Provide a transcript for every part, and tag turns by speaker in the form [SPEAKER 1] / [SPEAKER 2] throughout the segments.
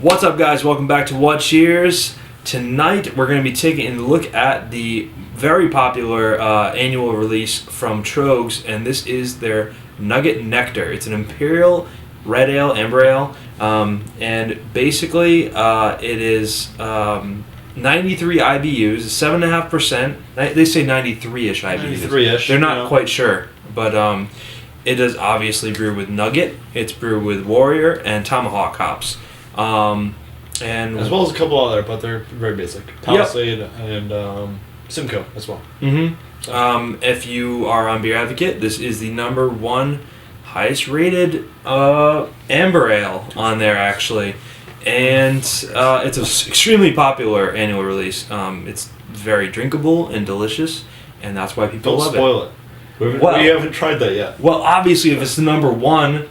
[SPEAKER 1] What's up, guys? Welcome back to What Cheers. Tonight we're going to be taking a look at the very popular annual release from Tröegs, and this is their Nugget Nectar. It's an Imperial Red Ale, Amber Ale, and basically it is 93 IBUs, 7.5%. They say 93-ish IBUs.
[SPEAKER 2] 93-ish.
[SPEAKER 1] They're not quite sure, but it is obviously brewed with Nugget. It's brewed with Warrior and Tomahawk hops. And
[SPEAKER 2] as well as a couple other, but they're very basic. Palate and Simcoe as well.
[SPEAKER 1] Mm-hmm. If you are on BeerAdvocate, this is the #1 highest rated Amber Ale on there, actually. And it's an extremely popular annual release. It's very drinkable and delicious, and that's why people love it.
[SPEAKER 2] Don't spoil it. We haven't tried that yet.
[SPEAKER 1] Well, obviously, if it's the #1,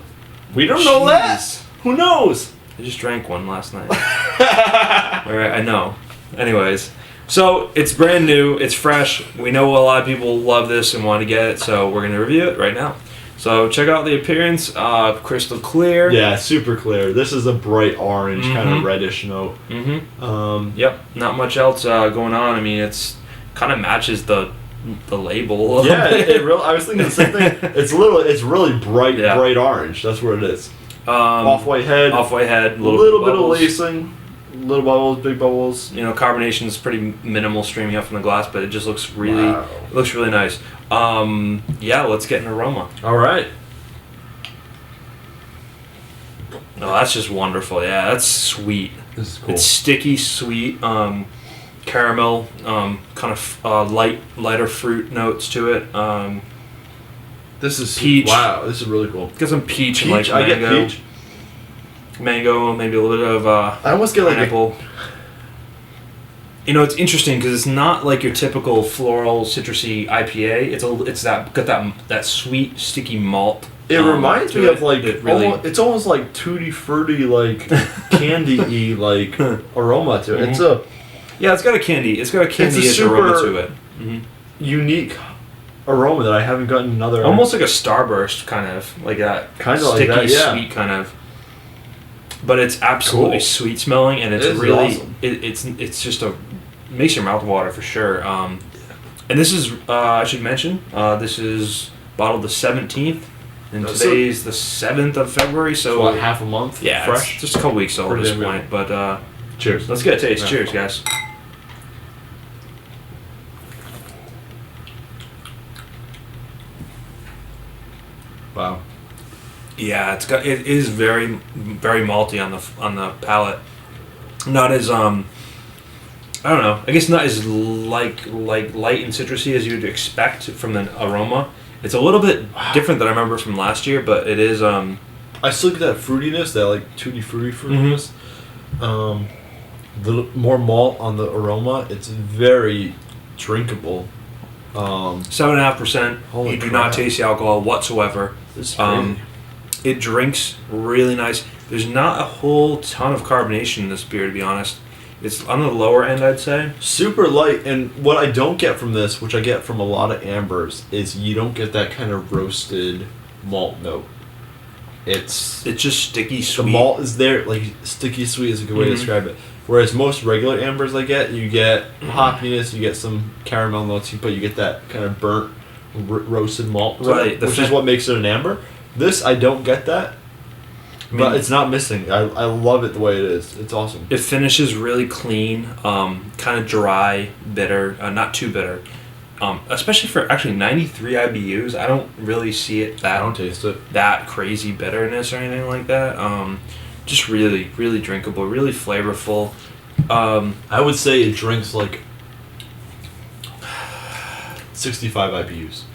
[SPEAKER 2] we don't know that. Who knows?
[SPEAKER 1] I just drank one last night. Alright, I know. Anyways, so it's brand new, it's fresh. We know a lot of people love this and want to get it, so we're going to review it right now. So check out the appearance, crystal clear.
[SPEAKER 2] Yeah, super clear. This is a bright orange, kind of reddish note.
[SPEAKER 1] Yep, not much else going on. I mean, it's kind of matches the label.
[SPEAKER 2] Yeah, I was thinking the same thing. It's really bright, bright orange. That's what it is. Off-white head, a little bit of lacing, little bubbles, big bubbles.
[SPEAKER 1] You know, carbonation is pretty minimal streaming up from the glass, but it just looks really, really nice. Yeah, let's get an aroma.
[SPEAKER 2] All right.
[SPEAKER 1] Oh, that's just wonderful. Yeah, that's sweet.
[SPEAKER 2] This is cool.
[SPEAKER 1] It's sticky, sweet, caramel, kind of lighter fruit notes to it.
[SPEAKER 2] This is
[SPEAKER 1] peach.
[SPEAKER 2] Wow, this is really cool.
[SPEAKER 1] Get some peach and like mango.
[SPEAKER 2] I get peach.
[SPEAKER 1] Mango, maybe a little bit of
[SPEAKER 2] I almost get
[SPEAKER 1] pineapple. You know, it's interesting because it's not like your typical floral citrusy IPA. It's got that sweet sticky malt.
[SPEAKER 2] It reminds me of like
[SPEAKER 1] it's
[SPEAKER 2] almost like tutti frutti, like candy-y like aroma to it.
[SPEAKER 1] It's got a candy-ish aroma to it.
[SPEAKER 2] Unique aroma that I haven't gotten another.
[SPEAKER 1] Almost like a Starburst, kind of like that.
[SPEAKER 2] Kind of
[SPEAKER 1] sticky,
[SPEAKER 2] like that, yeah.
[SPEAKER 1] Sweet kind of. But it's absolutely sweet smelling, and it's really
[SPEAKER 2] awesome.
[SPEAKER 1] It's just makes your mouth water for sure. And this is I should mention this is bottled the 17th, and today's the 7th of February. So
[SPEAKER 2] what, half a month?
[SPEAKER 1] Yeah,
[SPEAKER 2] fresh.
[SPEAKER 1] It's just a couple weeks old at this point. But
[SPEAKER 2] cheers.
[SPEAKER 1] Let's get a taste. Yeah. Cheers, guys.
[SPEAKER 2] Wow.
[SPEAKER 1] Yeah, it is very, very malty on the palate. Not as I don't know. I guess not as like light and citrusy as you'd expect from the aroma. It's a little bit different than I remember from last year, but it is.
[SPEAKER 2] I still get that fruitiness, that like tutti frutti fruitiness. The more malt on the aroma. It's very drinkable.
[SPEAKER 1] 7.5%. You do not taste the alcohol whatsoever. It drinks really nice. There's not a whole ton of carbonation in this beer, to be honest. It's on the lower end, I'd say.
[SPEAKER 2] Super light, and what I don't get from this, which I get from a lot of ambers, is you don't get that kind of roasted malt note. It's
[SPEAKER 1] just sticky sweet.
[SPEAKER 2] The malt is there, like sticky sweet is a good way to describe it. Whereas most regular ambers I get, you get hoppiness, you get some caramel notes, but you get that kind of burnt roasted malt, which is what makes it an amber. This, I don't get that, but it's not missing. I love it the way it is. It's awesome.
[SPEAKER 1] It finishes really clean, kind of dry, bitter, not too bitter. Especially for actually 93 IBUs, I don't really see it
[SPEAKER 2] I don't taste it.
[SPEAKER 1] That crazy bitterness or anything like that. Just really, really drinkable, really flavorful.
[SPEAKER 2] I would say it drinks like 65 IBUs.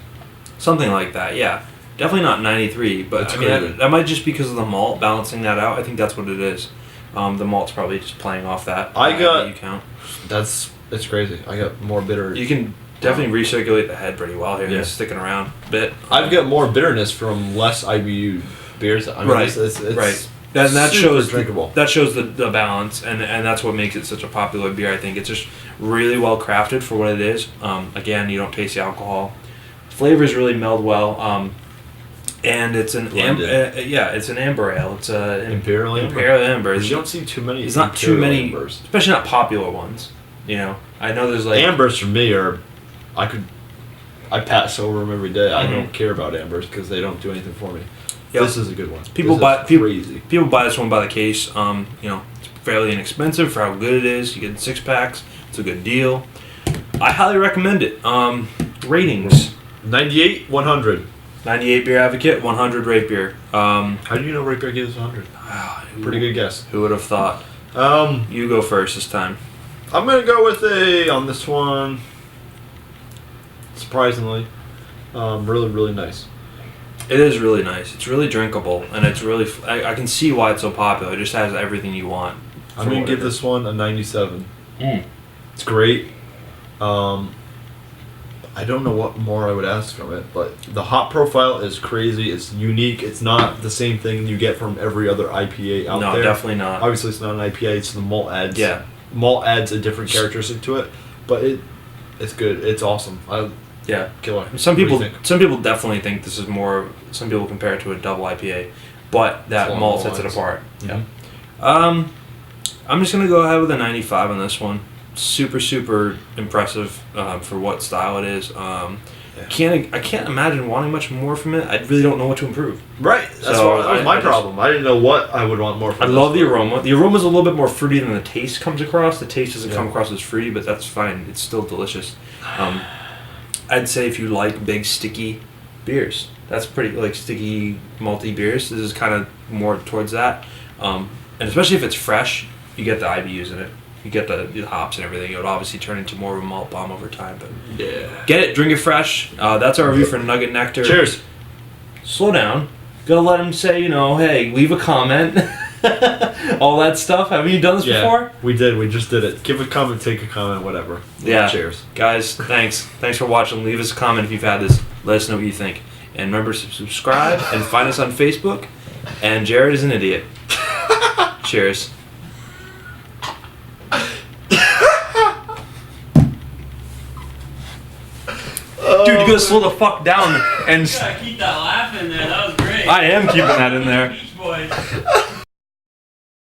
[SPEAKER 1] Something like that, yeah. Definitely not 93, but I mean, that might just because of the malt balancing that out. I think that's what it is. The malt's probably just playing off that IBU count.
[SPEAKER 2] It's crazy. I got more bitter.
[SPEAKER 1] You can definitely recirculate the head pretty well here. Yeah. It's sticking around a bit.
[SPEAKER 2] I've got more bitterness from less IBU beers. I mean,
[SPEAKER 1] right.
[SPEAKER 2] It's
[SPEAKER 1] and that shows
[SPEAKER 2] drinkable.
[SPEAKER 1] That shows the balance, and that's what makes it such a popular beer. I think it's just really well crafted for what it is. Again, you don't taste the alcohol. Flavors really meld well. And it's an it's an amber ale. It's a
[SPEAKER 2] Imperial Amber.
[SPEAKER 1] Imperial Amber.
[SPEAKER 2] You don't see too many.
[SPEAKER 1] There's not too many,
[SPEAKER 2] ambers.
[SPEAKER 1] especially not popular ones. You know, I know there's like
[SPEAKER 2] ambers for me are, I pass over them every day. I don't care about ambers because they don't do anything for me. Yep. This is a good one. People buy
[SPEAKER 1] this one by the case. You know, it's fairly inexpensive for how good it is. You get 6 packs. It's a good deal. I highly recommend it. Ratings:
[SPEAKER 2] 98, 100.
[SPEAKER 1] 98 BeerAdvocate, 100 Rate Beer.
[SPEAKER 2] How do you know Rate Beer gives 100? Pretty good guess.
[SPEAKER 1] Who would have thought? You go first this time.
[SPEAKER 2] I'm gonna go with on this one. Surprisingly, really, really nice.
[SPEAKER 1] It is really nice. It's really drinkable, and it's really. I can see why it's so popular. It just has everything you want.
[SPEAKER 2] I'm gonna give this one a 97. It's great. I don't know what more I would ask from it, but the hop profile is crazy. It's unique. It's not the same thing you get from every other IPA out there.
[SPEAKER 1] No, definitely not.
[SPEAKER 2] Obviously, it's not an IPA. It's the malt adds.
[SPEAKER 1] Yeah.
[SPEAKER 2] Malt adds a different characteristic to it, but it's good. It's awesome. Killer.
[SPEAKER 1] Some people definitely think this is more. Some people compare it to a double IPA, but that malt sets it apart.
[SPEAKER 2] Mm-hmm.
[SPEAKER 1] Yeah. I'm just gonna go ahead with a 95 on this one. Super impressive for what style it is. I can't imagine wanting much more from it. I really don't know what to improve.
[SPEAKER 2] Right. That was my problem. I didn't know what I would want more from.
[SPEAKER 1] I love the aroma. The aroma's a little bit more fruity than the taste comes across. The taste doesn't come across as fruity, but that's fine. It's still delicious. I'd say if you like big sticky beers, that's pretty like sticky malty beers. This is kind of more towards that, and especially if it's fresh, you get the IBUs in it. You get the hops and everything. It would obviously turn into more of a malt bomb over time. But get it, drink it fresh. That's our review for Nugget Nectar.
[SPEAKER 2] Cheers.
[SPEAKER 1] Slow down. Gotta let him say, hey, leave a comment. All that stuff. Haven't you done this before?
[SPEAKER 2] We did. We just did it. Give a comment, take a comment, whatever.
[SPEAKER 1] Yeah.
[SPEAKER 2] Cheers.
[SPEAKER 1] Guys, thanks. Thanks for watching. Leave us a comment if you've had this. Let us know what you think. And remember to subscribe and find us on Facebook. And Jared is an idiot. Cheers. Dude, you gotta slow the fuck down and.
[SPEAKER 3] You gotta keep that laugh in there. That was great.
[SPEAKER 1] I am keeping that in there.
[SPEAKER 3] Beach Boys.